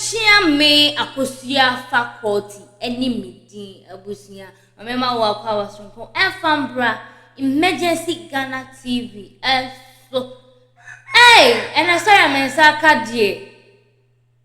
chiame akosia faculty eni medin abusia mama wa kwa wasonko enfambra emergencyghanaTV so and I saw a mensa kadie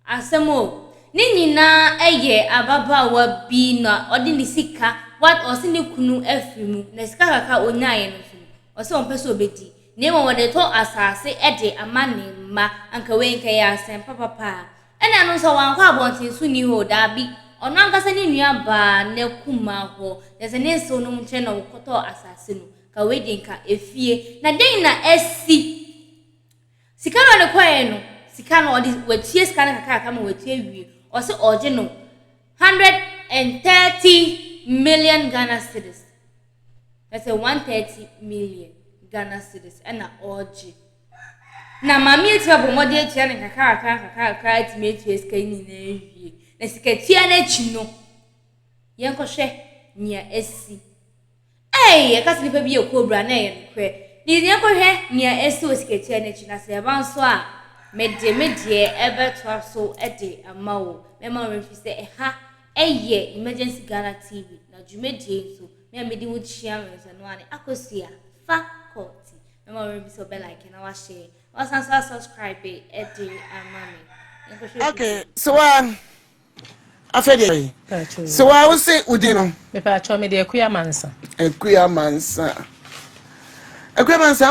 asemo ni nyina eye ababa wa bi na odi ni sika what osini kunu afrimu na sika kaka onyaye no so ose onpeso obedi ne mo wode to asase ede amane ma anka wenka ya asem papa ena no so wankwa abontin su ni ho da bi ono ankasa ni nua ba na kuma ho yese ne so no mche na wokoto asase no ka wedi nka efie na den na esi sika no ne kwae no sika no odi wetie sika na kaka kama wetie wie ose oje no 130 million Ghana cedis. That's a 130 million Ghana cedis and na oje na mami eti abomode eti na kaka eti metie sika ni na wie na sika tia na chi no yenkohwe nia esi akasi nipa bi ekobra na ye nkwe ni yenkohwe nia esi osika tia na chi na se banso a medie ebeto so ede amawo mema refise eha eye emergencyghanaTV na jumedie so me amedi wo chia menso no ane akosia faculty mema refise be like na wa share wa subscribe ede amame. Okay, so afedi so I will say udino me pa cho me de akuya mansa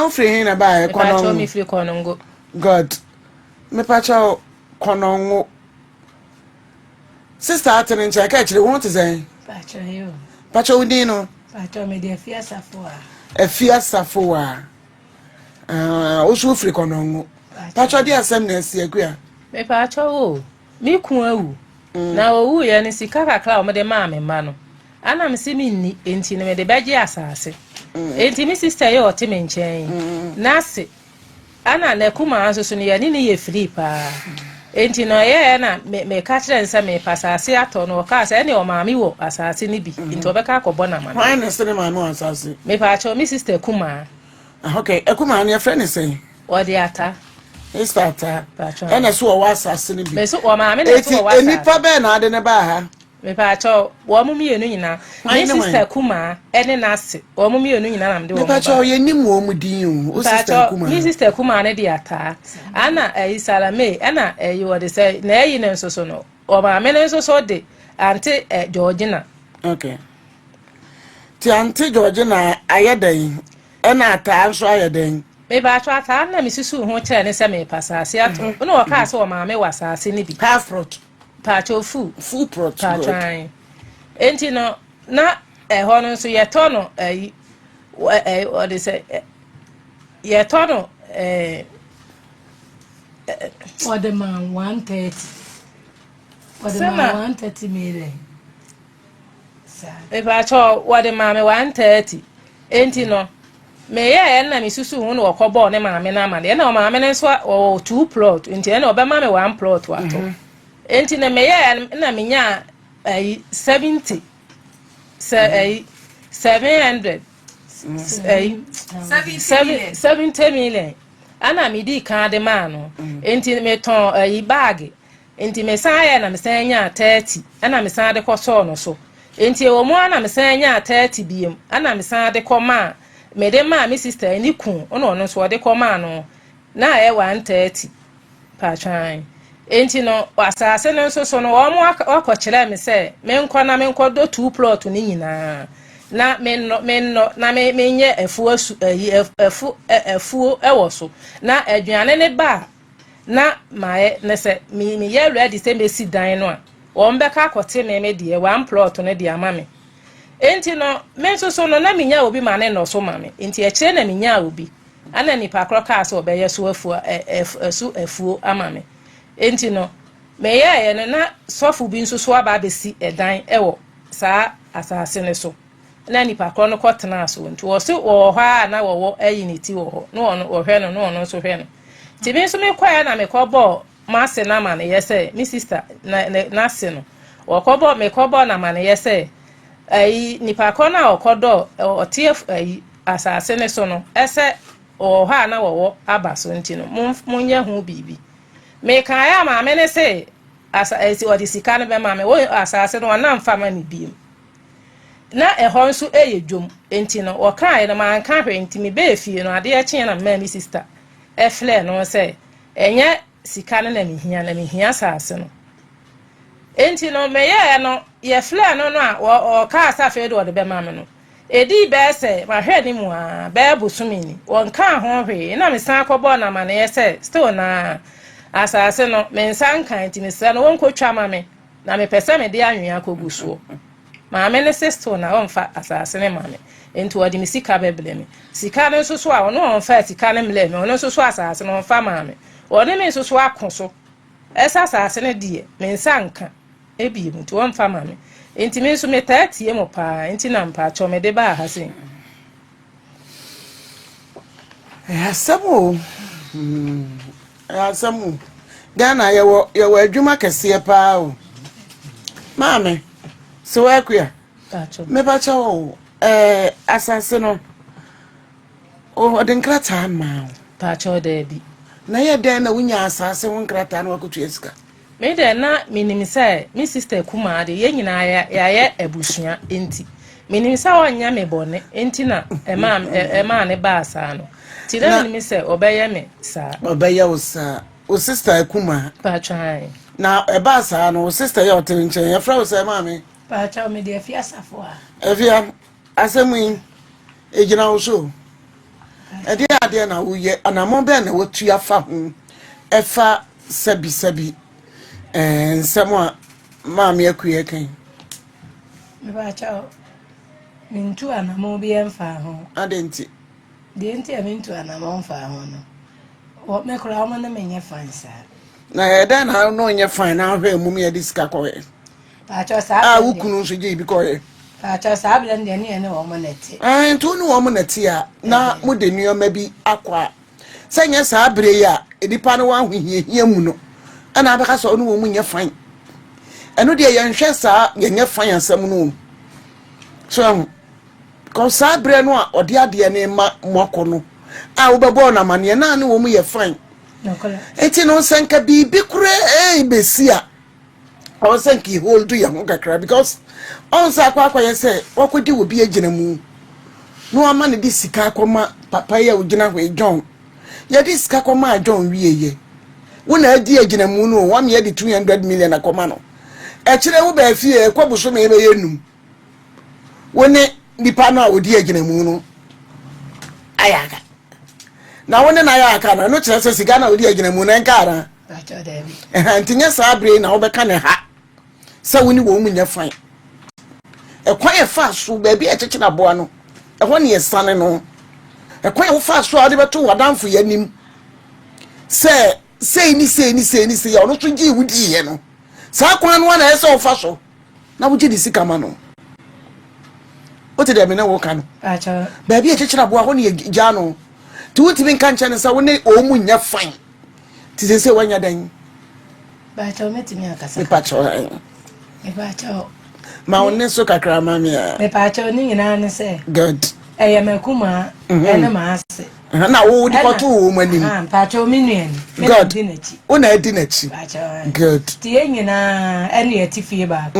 o free hin na ba e kono cho me free kono God me pa cho kono sister atene ncha ka chire won to say pa cho yo pa cho udino pa cho me de afia safoa o so free kono pa cho de asem na si akuya me pa cho o mi kun awu na owu ye ni sika kakra o me de ma me ma no ana me se mi ni enti ne me de beje asase enti mi sister ye o te me nchen na se ana na kuma anso so ne ye ni ye free pa enti no ye na me ka kire nsa me pasase ato no ka se ne o ma mi wo asase ni bi enti obeka akobọ na ma why na se ne ma no asase me pa cho mi sister kuma okay ekuma na your friend is saying o de ata Estata. Ena so o wasase ne bi. Me so o ma me na so o wasase. Enipa be na ade ne ba ha. Me pa cho wo mu mienu nyina. Me sister kuma ene na ase. Wo mu mienu nyina na me de wo. Me pa cho ye nim wo mu din o sister kuma. Me sister kuma ne de ata. Ana Salame ana wo de say na yi ne nso so no. O ma me ne nso so de Auntie Georgina. Okay. Ti Auntie Georgina ayedan. Ena ata nso ayedan. Me ba twa ta na me susu ho kire ne se me pasase ato no wo ka se wo ma me wasase ne bi half fruit pa cho full fruit pa try enti no na ho no so ye to no what they say ye to no for the man 130 for the man 130 million me ba cho what the man 130 enti no me ya na mi susu hu no okobo ne maame na amade na o maame ne so o 2 plot enti na obema me 1 plot wato enti na me ya na me nya 70 700 70 million ana mi di kan de ma no enti me ton bag enti me san ya na me san nya 30 ana me san de ko so no so enti o mo ana me san nya 30 biem ana me san de ko ma me de ma mi sister ni kun ono so de koma no na 130 pa twan enti no asase no so no o mo akokire me se me nkọ do 2 plot ni nyina na me na me nye efu ewo so na aduane ne ba na mae ne se me ye ready se me si dan no a o mbeka akote me de 1 plot no de ama me enti no menso so no na minya obi mane no so mame enti e kire na minya obi ana ni pa kroka so obeye so afuo amame enti no me ye no na sofu bi nso so aba besi edan ewo saa asase ne so na ni pa kro no kotena so nti wo se wo ha na wo ayiniti wo ho no ono wo hwe no so hwe no ti bi nso me kwa na me ko bo ma se na mane ye se mi sister na se no wo ko bo me ko bo na mane ye se nipa kona okodo otief asase ne so no ese o ha na wo aba so ntino munye hu bibi me kan ya ma me ne se asa esi odi sika no be ma me wo asase no na mfa ma ni biem na ehon so dwom enti no wo kan no man kan hwe enti me be fie no ade e na ma mi sister e fle no se enye sika no na me hia asase no enti no me ye no ye fle no a o ka asafe do de be ma me no edi be se ma hwe ni mu a be busumi ni won kan ho hwe na me san akobo na ma na ye se still na asase no me san kan ti me se no won kotwa ma me na me pese me de anwea koguso ma me ne sister na won fa asase ne ma me enti wodi me sika beble me sika no so a ono won fa sika ne mle me ono so asase no won fa ma me woni me so akoso esa asase ne die me san kan ebi mu ti won fa ma me enti me so me tatie mo pa enti na mpa cho me de ba ha sen Samu Samu Ghana yewo adwuma kese pa o mame so akua me ba cha o asase no o de nkrata ma pa cho de bi na ye den na wunya asase won nkrata na wakotu esika me de na minim say mi sister kuma de ye nyina ya ebusua enti minim say onya me bone enti na ema ne ba asa no ti de minim say obeye me sa obeye wo sa o sister kuma pa try na eba asa no o sister ye otenche ye fra o say mame pa cha me de afia safo a afia asemu ejina wo so ade na wo ye anamon be na watu afa ho efa sabi nsemo maami akuye kan me ba cha mintu anamo bi emfa ho adenti de enti mintu anamo mfa ho no o me kura o na menye fansa na eda na no nye fan na hwe mum ye disika koye pa cha sa wukunu so je bi koye pa cha sa bla de ne o mo neti ntu no o mo neti a na mo de nuoma bi akwa senya sa abre ya edipa no wa hwehie mu no ana abaka so no mu nye fan eno de ye nhwe sa ye nye fan asam no so ko sa abre no a ode ade ne ma moko no a wo bebo na mane na ne wo mu ye fan enti no senka bi kure besia o senki hold you ho kakra because on sa akwa ye say wakodi wo bi agina mu no ama ne di sika akoma papa ye ogina hwe John ye di sika akoma John wieye wona adi agina mu no wa me ye di 200 million akoma no e kire wo ba fie kwabuso me be yenum woni nipa no a odi agina mu no ayaka na woni na ayaka na no kire se sika na odi agina mu na nkara acha de antinya sabre na wo be ka ne ha sa woni wo mu nya fan e kwa ye fa so ba bi e keke na boa no e ho ne ye sane no e kwa ye wo fa so ade beto wadanfo yanim sei ni ya ono so gi wudi ye no sa kwa no na ese wo fa so na wo gi di sika ma no o te de me na wo ka no acha ba bi e keke na boa ho ne ye gya no ti wo ti bin kan chane sa woni o mu nya fan ti se wanya dan ba cha me ti mi akasa me pa cho me ba cha ma woni so kakra ma me a me pa cha ni nyina ne se good eye makuma ene ma ase na wo di koto wo manim pa cha mi nuen me di na chi una edi na chi pa cha good ti nyina ene atifie ba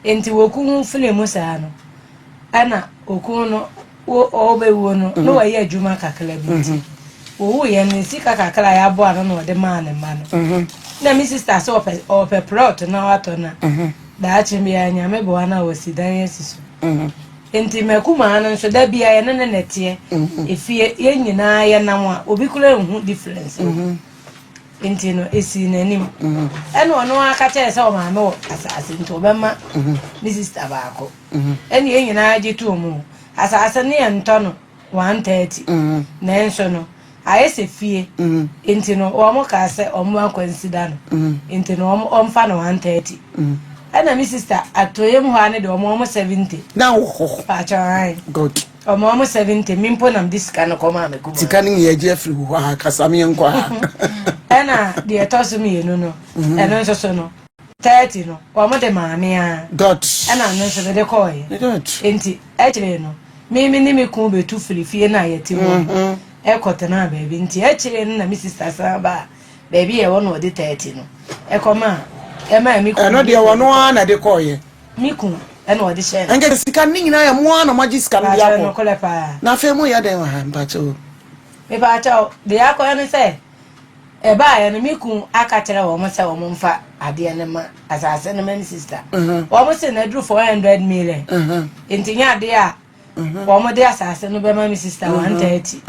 enti woku hu file mu sa no ana oku no wo be wo no no wa ye adwuma kakla bi nti wo ye ne sika kakla ya bo ano no de ma ne ma no na mi sister so ope plot na wato na da chimbi anya me bo na wosidan yesisu enti makuma no so da bia ye ne nete efie ye nyina ye nam a obi kula hu difference enti no esi nanim ene ono aka che se o ma me asase nti obema mi sister ba ko ene ye nyina je tu mu asase ne ento no 130 na enso no ayese fie enti no o mo ka se o mo akwansida no enti no o mfa no 130 ana mi sister atoyem ho ane de o mo 70 na wo pa cha good o mo 70 mimpo nam diska no koma me kuma tika ni ye je free ho ha kasame nkwa ana de etoso mi enu no eno nso so no 30 no o mo de maame a god ana no nso de koye good enti echire no mi ni me ku betu free fie na yeti ho ekotena baby nti echire na mi sister sa ba baby e wo no de 30 no ekoma Ema mi ku. No de wono ana de koye. Mi ku ena odi share. Anga sika ni na ya mo ana maji sika no dia ko. Pa. Na fe mo ya den wa mpacho. Me ba cha de akọ no say. E ba ya no mi ku aka kire wo mo say wo mo mfa ade ne ma asase ne ma sister. Wo mo say na dru 400 million. Entinya ade a wo mo de asase no be ma mi sister 130.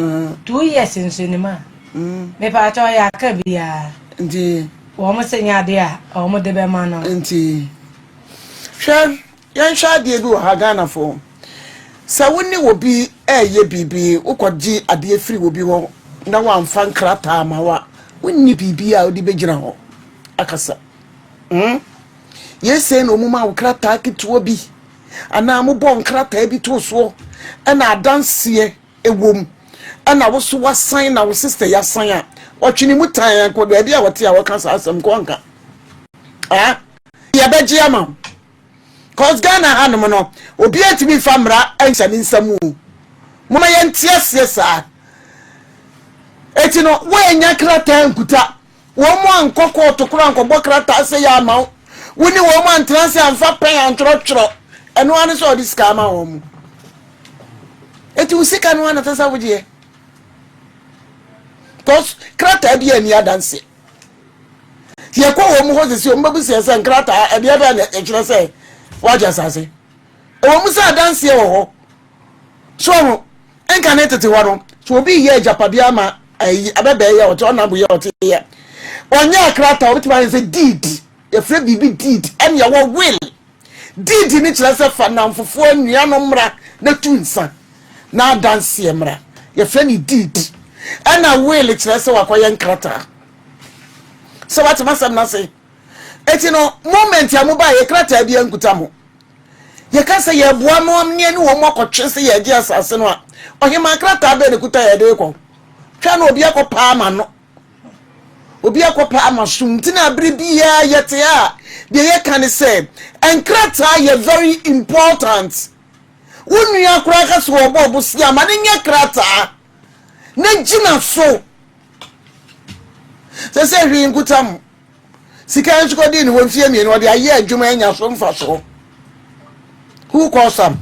2 years nso ni ma. Me pa cha ya ka bia. Ndi wo mo say nya ade a wo mo de be ma no. Nti hwe yan sha de bi wo ha Ghana fo. Sa woni wo bi eye bibi ukọji ade afiri wo bi ho na wamfa nkrata ma wa wonni bibi a odi begina ho akasa yese no muma wo krata kituo bi ana mo bo nkrata bi to so na adanse ewom ana wo so wasan na wo sister ya san a otwini mutan ko do bi a wote a wo kansa asem ko nka ya beji ama cause Ghana hanom no obi atimi famra ansa ni nsamu mama yentia siesa eti no we nya krata nkuta wo mo ankoko tokoro ankobọ krata se ya ma woni wo mo antranse amfa pen antrotro eno ane so odi ska ma wo mu eti usika no ana tasa wuje cause krata bi ani adanse ye ko wo mu ho se o mbabu se se krata e bia ba na e kire se waja sase o mu sa dance ye wo so ho enka na tete wo no so obi ye Agyapa bia ma abebe ye o to na bu ye o te ye onya krata o bitima say deed ye frɛ bibi deed em ye wo will deed ni kire se fa na mfofo anua no mra na tunsa na dance ye mra ye frɛ ni deed ana will kire se wakoye krata so what masam na say eti no moment ya muba ye krata bia nkuta mo ye ka se ye boa mo amne ni wo mokotwe se ye gi asase no a ohima krata be ne kuta ye de ko twa no obi akopa ama no obi akopa ama sumti na abri bia yete a de ye kan say enkrata ye very important wonu akura ka so obo obusi ama ne nya krata na gina so se hwi nkuta mo sika nsuko di ni wonfie mi ni odi aye adwuma anya so mfa so who calls some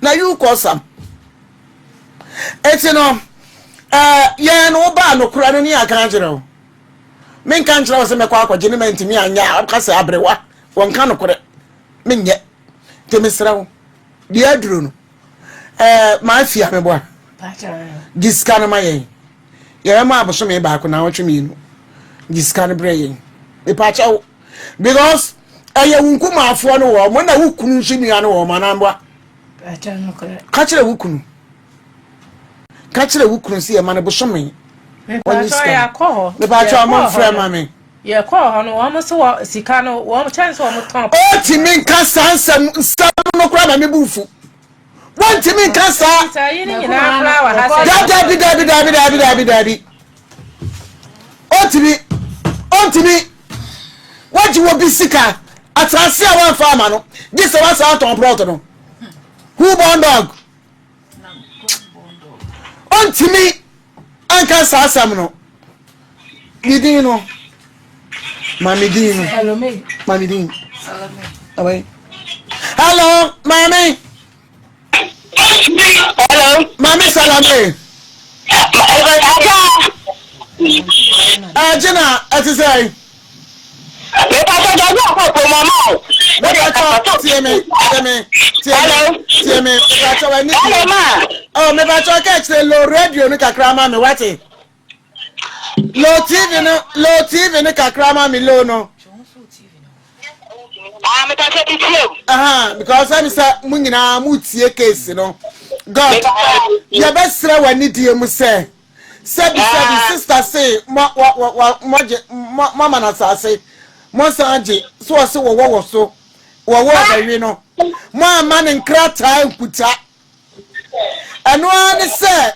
na you call some etino ye no ba no kura no ni aka njere o men kan njere o se mekwa akwaje ni mentimi anya akase abrewa won kan no kure menye temisra wo di aduro no ma afia me bo giska no maye ye ma aboso me ba ko na wotwe mi no giska no bre ye e pa cha because aye wunku ma afo no wo mo na wukunu nshinu no wo manamba ka kire wukunu si e ma no boso me oni ska ya ko me ba cha mo frɛ ma me ye ko ho no wo mo so sika no wo mo chance wo mo ton o ti min ka sansam no kura ma me bufu won ti min ka sa yi ni na flower ha se dabi o ti mi waji wo bisika atrase a wan farmer no this one say ton plot no who born dog ontimi anka sasam no gidino mami dino Hello me. mami dino away hello mami Hello. mami salame Jina atisai Me pasa ya yo ko mama. Tieme. Hello ma. Oh, me ba cho catch the low radio ni kakra ma me wati. Low TV ni kakra ma me low no. Me pasa ti tie. Because I say munyina mu tie case no. God, ya besra wani die mu say. Said sister say mama na say Monsanji, so I say what so. What we know. My man in Krata Kuta. And one say,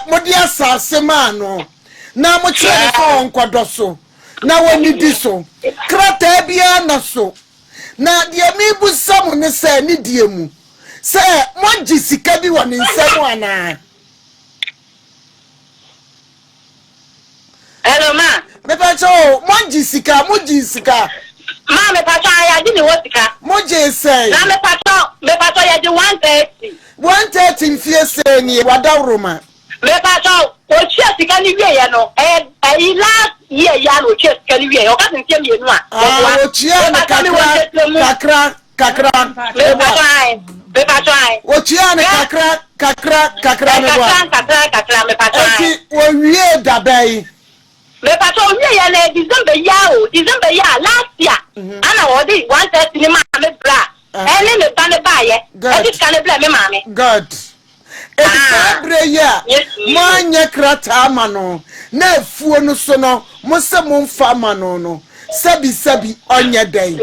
Modia Semano. Now much on Quadoso. Now when you do so, Krata Biana so. Now the amibu someone say, Nidiemu. Say, one Jessica be one in 7 Hello ma. Me pa cho, mon Jessica. Ma me pato ya di ni wotika. Mo je say. Na me pato ya di 130. 130 mfie say ni wadawroma. Me pato o chia sika ni wie ya no. Last year ya no chia sika ni wie. O ka ntie mi enu a. O chia na kakra. Me pato ai. O chia na kakra me wa. Kakra me pato ai. Eti o wie dabai. Me pato wie ya na December ya last year. Ana o di 130 ni ma me bra. Ene me ba ne ba ye. Eti ka ne bra me ma me. God. Eti sabre ya. Mo anya krata ama no. Na efuo no so no. Mo se mo mfa ma no. Sabi onye den.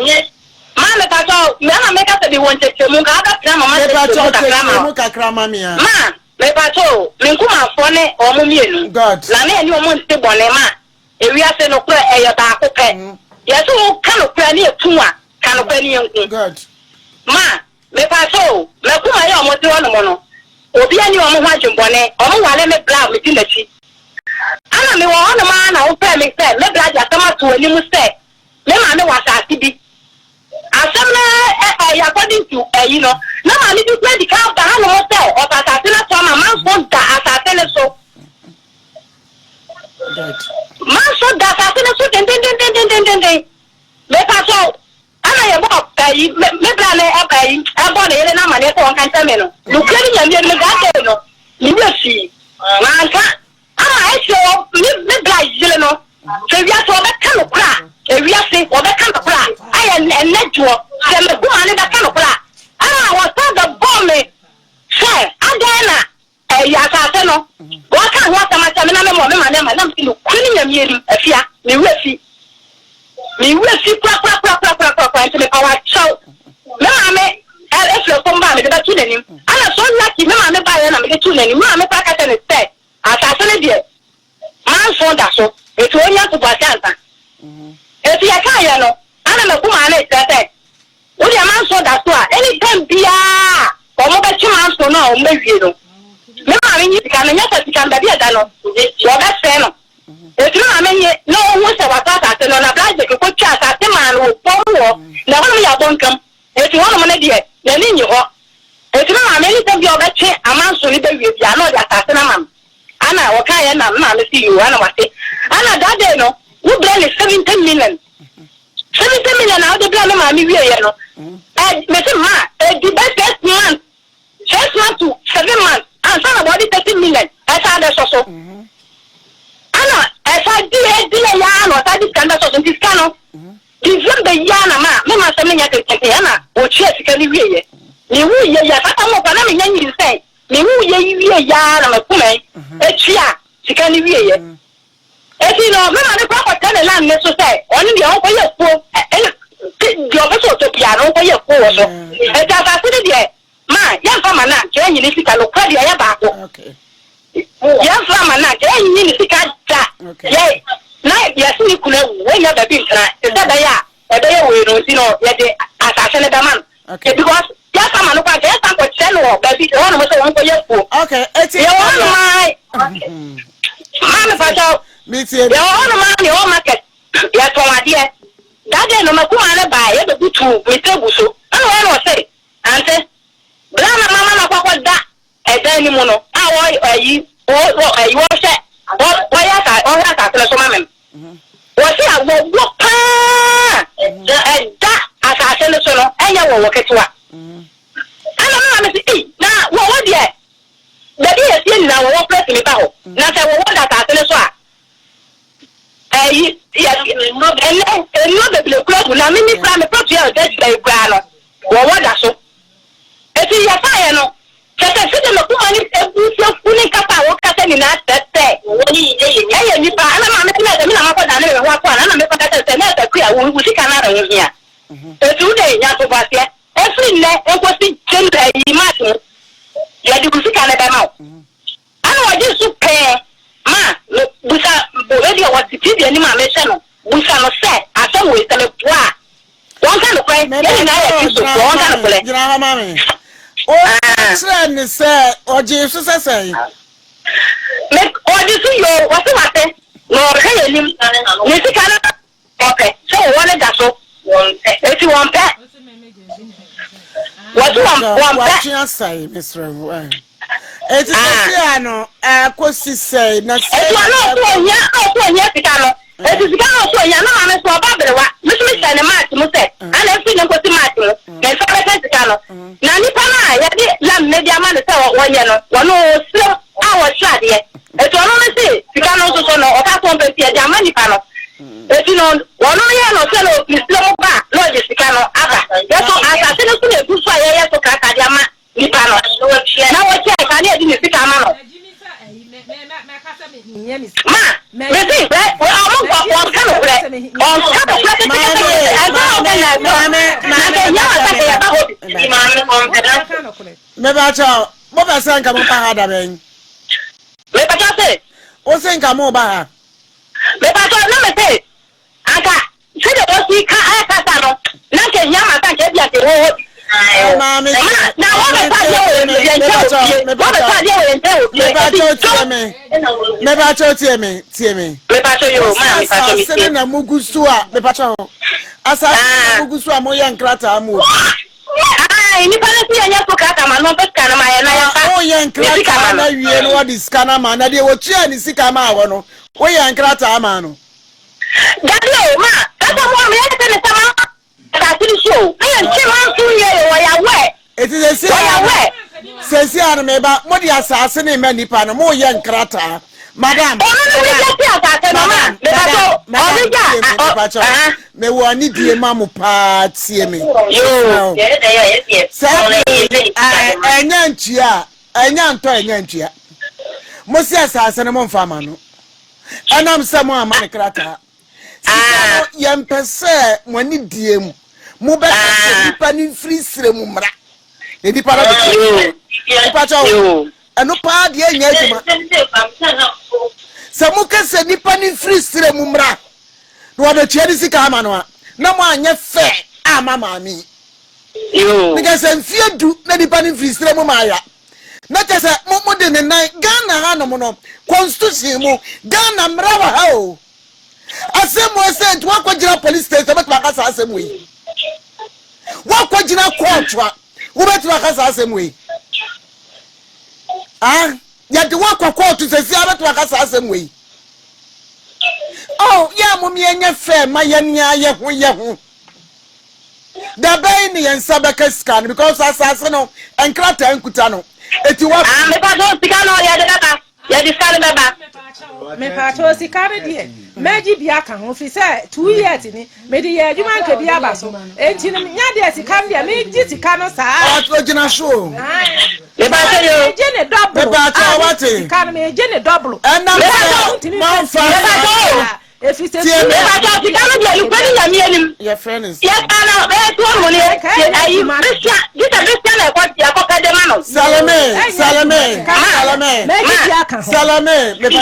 Ma me pato, me na me ka se bi wonte mu ka aba pra mama se mu kakra ma me ya. Ma me pato, me nkuma afo ne o mo mienu. God. Na me ani o mo nte bone ma. Ewi ase no kura eyo ba akopɛ. Yeso ka no kura ne etu a, ka no kura ne enku. God. Ma me pato, me kuma ye o mo te wono mo no. Obi ani o mo ho adwembone, o mo wale me bra me ti nachi. Ana me wo hono ma na wo pɛ me sɛ, me bra ja sama to ani mu sɛ. Me ma me wasa ati asem na according to no na ma ni bi di ka ba no mo say o ta ta na to ma man so da asase ne so man so da asase ne so den me pa so ana ye bo me bra na e bo na ye na ma ne ko kan ta me no lu kleri nya me ga de no ni we fi man ka ama e so me bra yile no se wi aso be ka no kra ewi ase o be ka no kra aya ennejo se me go ane be ka no kra ah wa ta the bomb say adena ya asase no wa ka ho asama me na me mo me ma na me lu kuni nya mi eri afia me we fi kwa nti me power show me ma me efle ko mba me de tu nanim ana so lucky me ma me ba ya na me de tu nanim ma me pa ka tene say asase ne de man so da so etu onya to ba santa eti ya ka ya no ana me kuma na tete o de man so da so a anytime bia o mo be chi man so no o me wie no me ma me nyi sika na nya sika nda bia da no o be se no eti ma me nyi no o wo se wa ta ta no na blaje ko twa ta te man wo powo na ho ya bonkam eti ho no mo ne de na ni nyi ho eti ma me ni te bia o be che aman so ni be wie bia na o da ta te na mam ana o ka ya na ma me si you ana wate ana da de no we bring 70 million. 70 million out the plan me we no. Me say ma, the best month. 6 months to 7 months. And some about 30 million. As I so. Ana, as I did ya no, I did can't so this cano. December yana ma, me ma say me ya ana, o che sika ni we. Ni wu ye ya pata mo pa na me nyi say. Ni wu ye ya na me kuma. E chia sika ni we ye. Eti no me ma ne kwa tell the land ne so say oni de on ko ye po di o so to pia no ko ye po so e ta ta se de ma ya fa ma na je nyi ni sika lo kwa de ya ba ko ya fa ma na je nyi ni sika ta ye na ya si ni kuna we ya da bi ntra e da ya e da ye we no si no ye de asase ne da man because ya fa ma no kwa je san ko che no ba bi o no mo so on ko ye po okay eti ya wa ma me fa so meeting ya ono ma ni o market ya to ade dade no makuma ne ba ye be butu me tebuso ana wo no say ante bla mama na kwakwa da e da ni mu no a wo ayi wo se wo ya ka tele so mamem wo se a wo pa da asase ne so no enya wo ketewa ana mama me say na wo de da bi ye tie na wo press me ba ho na se wo da asase ne so a no the blue club na me plan me ya just like grano wo wada so eti ya fa no kete se de makuma ni ebuso funi kapa wo kata ni na tete woni ye ni pa ana ma me na ma ko da ne ho akwa na me ko kata se na ta ku ya wo sika na ra wo hia eti u de nya to basia efi ne enkosi gender yi ma so ya di sika na ba ma ana wo ji su pe ma busa already what TV ani ma me se no busa no se asem we tele poa won ka no kwen ye na ya kiso won ka no kole gira ha ma me o trend se oje so se me oje su yo wate no ka ye nim ni sika na okay so won da so What you say, Mr. It is no kosi say na say no tikano it is tikano so ya na me so Abrewa me so me say match mo say ana fi na kosi match mo me so me tikano na ni pa na ya di la me dia ma de say wonye no wono so awo twade e to no me say tikano so no o ka so be ti dia ma ni pa no e ti no wono ye no say no islam ba no je tikano aba ya so asa se no ku ne ku so ya so ka dia ma ni pa no na wo che ka ne di ni tikama no na mugusu a mepacho asa mugusu a moya nkrata amu ni pale si anya so kaka ma no beka na ma ya na ya o ye nkrata na wie no di scanner ma na de wo chia ni sika ma wo no o ye nkrata ama no daddy ma kaka mo me ya tele sama ka tiri show ayan chima su ye wo ya we it is a say an meba mo di asase ne ma nipa no mo ye nkrata madam me woni die mamu pa tie me yo enya ntua enya nto enya ntua mo si asase ne mo mfa ma no anam se mo ama ne krata sika ye mpese mo ni die mu mo be nipa ni free sire mu mra e nipa na nipa cho eno pa de enya aduma se mo kase nipa ni free sire mu mra no wa be chiari sika ama no na mo anya fe ama mami yo because enfie du na nipa ni free sire mu maya na kase mo de ne nan Ghana ha no mo no constitution mu Ghana mra wa ha o asemo se ntu akwagira police station bet makasa asemo yi wakwagira court wa wo bet makasa asemo yi ya de wakwa court se si bet makasa asemo yi oh ya mummy enye fe ma ye nya ye ho da bay ni ensa beka scan because asase no enkrata enkuta no eti wa me pa do sika no ya de baba ya di scan baba me pa to sika de meji bia ka ho fi say 2 years ni me di ye adwuma nka bia ba so enti ni nya de sika bia me ji sika no saa o gina show me ba say yo je ne double me ba ta wati sika no me je ne double na man fa if you say me ba to sika no dia you kwani ya mi anim your friend is yes ana be to mo ni ayi Christian gita Christian e ko dia ko ka de ma no Salome meji bia ka ho Salome me pa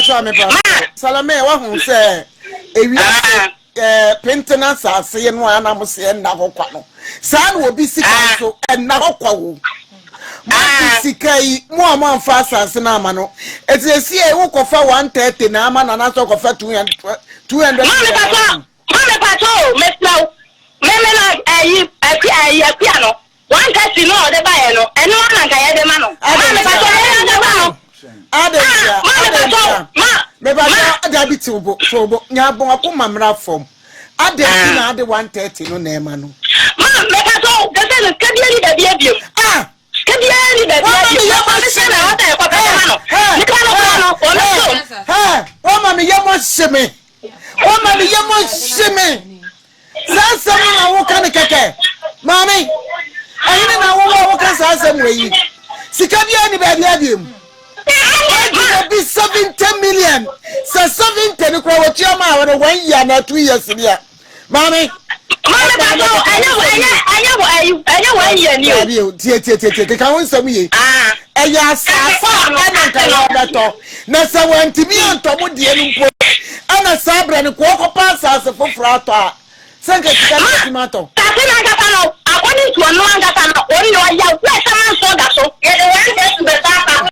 Salome wa hu se ewi maintenance ase no ana mo se na ho kwa no sa na obi sika so na ho kwa wo ma sika yi mo amfa asase na ama no etiesie e wo kofa 130 na ama na so kofa 200 Mama pato me slow me na ayi no 130 no de ba no eno na ga ye de ma no mama pato ye de ba no me ba ada bi ti obo nya bon akoma mra fom ada ti na ade 130 no na ema no mama me pato gese no kadi ni da bia bia kadi ni da bia mama se na wata e kwa ma no ni ka no o mama ye mo sheme o mama ye mo sheme sasa na wo kan keke mami ayina na wo kan sasa mo yi sika bia ni ba bia bia mu be 70 million. So 70 ni kwa wachia ma wana 1 year na 2 years dia. Mami. Mami bato anya 1 year ni o. Tie ka won samu ye. Eya safa ana ka yo beto. Na sa wanti mi antomo die ni mpo. Ana sabra ni kwa ko pass as foforo ato a. Sanka tika ti mato. Tafi na ngata no. According to no ngata no. Oni no ya we sama so da so. E de wan dey to be tapa.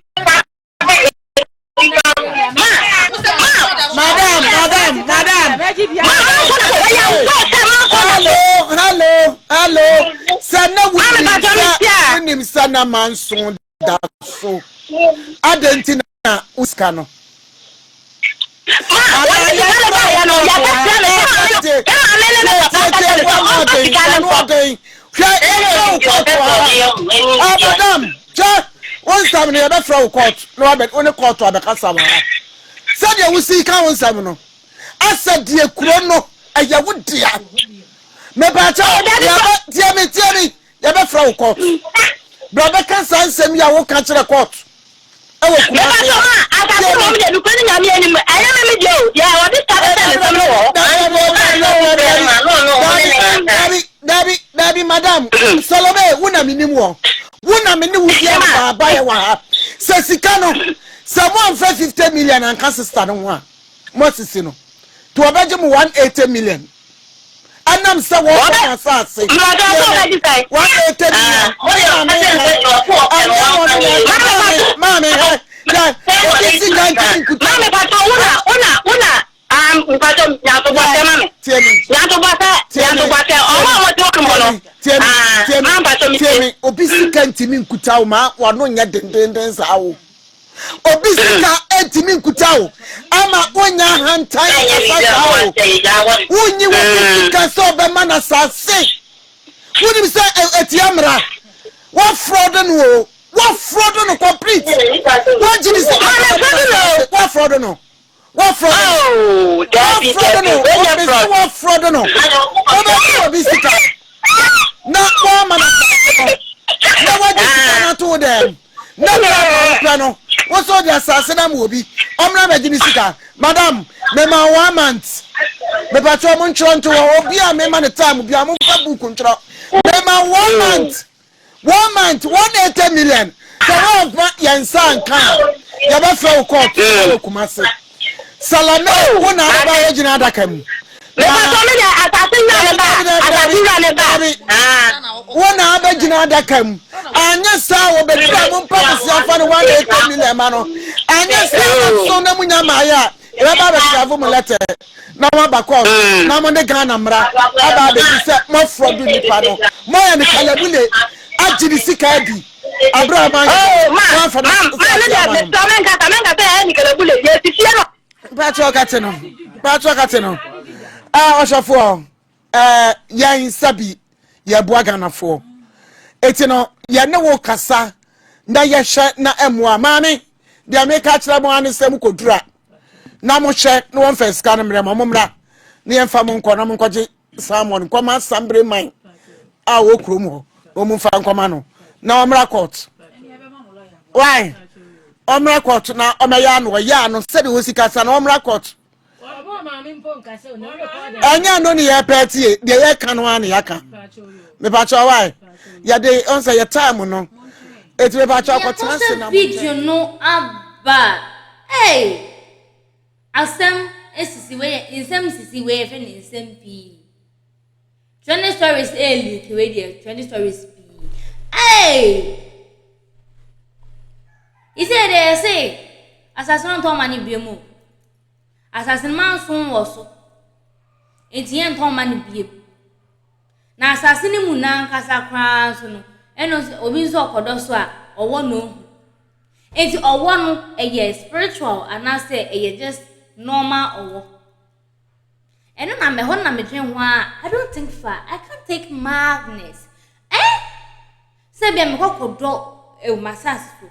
Hello. Sana sana manso da so adentina uskano madam one time ne be from court no abet one court abekasa wa said you see kan one time no asa die kuro no aya wodia me ba cha dia me ya be from court bro be kan san sem ya wo kan kire court e wo kuma Dabi madam Salome wuna minimu wuna mini wudia baba ya wa sesikano someone for 50 million and can sister no one mosisi no to obeje mu 180 million anam say wo can say 180 million mama obisika ntimi nkuta ma wano nya dendenden sawo obisika ntimi nkuta ama onya hantan sawo wunyi obisika so be mana sase wuni se etiamra wa fraud no complete wa jini se wa fraud no what fraud? Oh, that's what fraud no. Obisika. Na woman. Na what you to them. No. What's all the assassin will be? Omra Majisika. Madam, me ma 1 month. Me patro mun chonto obi me man time bi am fabu control. Me ma 1 month. 1 month 180 million. So what yansan kan. Ya ba fe court Kumasi. Salame wona aba ejina adakam wona aba ejina adakam anya sa wo betwa mo mpasi afa no 180 million ma no anya sa so na munya maya e ba be travel mo letter na wa ba call na mo de Ghana mra aba be se mo fraud ni pa no mo ya ni kalabule ajiri sika di Abrewa man Patro Katino. Oshafo. Yan sabi ya buagana fo. Etino ya ne wo kasa na ye hye na emwa mame. Dia me ka kira mo anesem kodura. Na mo hye no won fa sika no mre mo mra. Ne yemfa mo nko na mo nkoje Salmon nkoma sambre man. A wo krom ho. O mu fa nkoma no. Na omra court. Why? Omra court na omeya no ya no se de hosika sa na omra court. Anya no ni ya peti de ya kan wa na ya kan. Me pa cho why? Ya de on say your time no. Et me pa cho court na se na video no aba. Hey. Asem esisi we insem sisi we fe ni insem pi. 20 stories early to we there 20 stories pi. Hey. He said they say assassin ton mani biemu. Assassin man son woso. Enti ton mani biem. Na assassin mu na nkasa kran so no. Eno obi so okodo so a owo no. Enti owo no eye spiritual and I say eye just normal owo. Eno na me ho na me dwen ho a I don't think far. I can't take madness. Se bia me kokodo e masas so.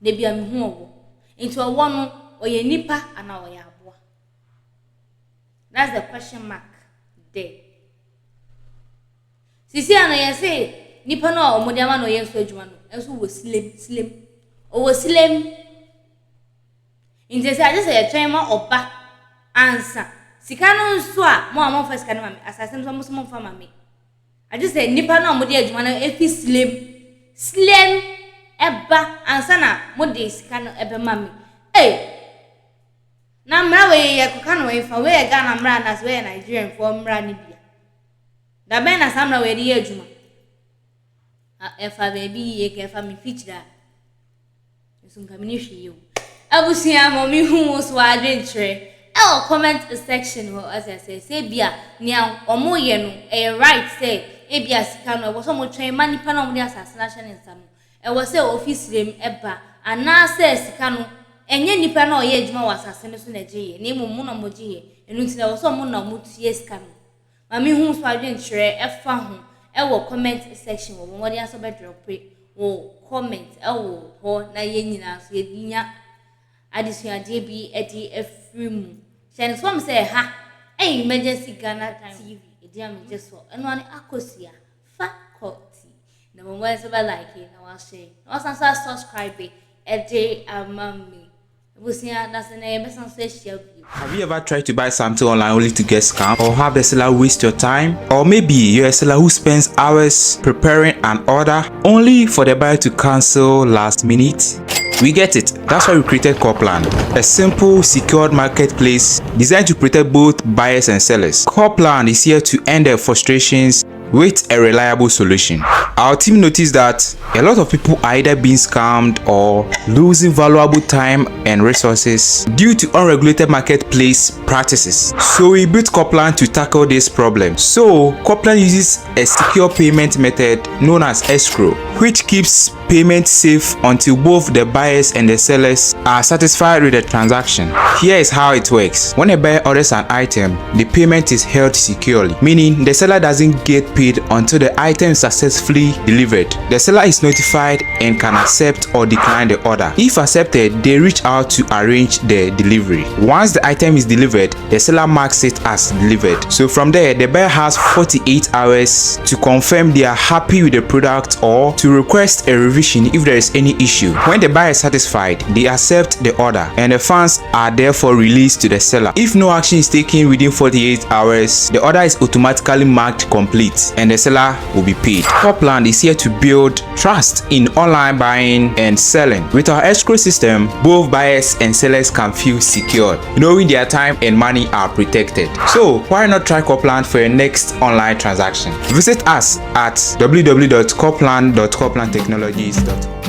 De bia me hu owo. Enti owo no oye nipa ana oye aboa. That's the question mark there. Sisi ana ye say nipa no omodiama no ye so adwuma no enso wo slim. O wo slim. Enti say I just say twema oba answer. Sika no nso a mo amon fa sika no mame asasem so mo fa mame. I just say nipa no omodi adwuma no efi slim eba answer na mo de sika no ebe mame. Na mra we ye koka no we fa we ga na mra na we Nigerian for mra ni bia. Da ben na samra we de adwuma. Efa baby ye ke fa mi feature. Nsun ka mi hwe yo. Abusia mo mi hu so adwentre. Comment section as I say bia nia omo ye no right say e bia sika no wo so mo twen manipa na mo de asasina hye ne nsa no was say office them eba and now says sika enye nipa na oye adwuma wasase ne so na gye na emu na mogye enu ntina wo so mo na mutie sika no mami hu so adwen kyerɛ ɛfa ho ɛwɔ comment section wo mo de aso be drop wo comment ɛwɔ ho na ye nyina so ye dinya adisuade bi edi efrimu sen so me say ha emergency Ghana TV edi am je so enu ani akosia faculty na mo mo so be like na wa share na wa subscribe edi amami. Have you ever tried to buy something online only to get scammed, or have the seller waste your time? Or maybe you're a seller who spends hours preparing an order only for the buyer to cancel last minute? We get it. That's why we created Corpland, a simple, secured marketplace designed to protect both buyers and sellers. Corpland is here to end their frustrations with a reliable solution. Our team noticed that a lot of people are either being scammed or losing valuable time and resources due to unregulated marketplace practices. So we built Corpland to tackle this problem. So Corpland uses a secure payment method known as escrow, which keeps payment safe until both the buyers and the sellers are satisfied with the transaction. Here is how it works. When a buyer orders an item, the payment is held securely, meaning the seller doesn't get paid until the item is successfully delivered. The seller is notified and can accept or decline the order. If accepted, they reach out to arrange the delivery. Once the item is delivered, the seller marks it as delivered. So from there, the buyer has 48 hours to confirm they are happy with the product or to request a revision if there is any issue. When the buyer is satisfied, they accept the order and the funds are therefore released to the seller. If no action is taken within 48 hours, the order is automatically marked complete and the seller will be paid. Corpland is here to build trust in online buying and selling. With our escrow system, both buyers and sellers can feel secure, knowing their time and money are protected. So why not try Corpland for your next online transaction? Visit us at www.corpland.corplandtechnologies.com.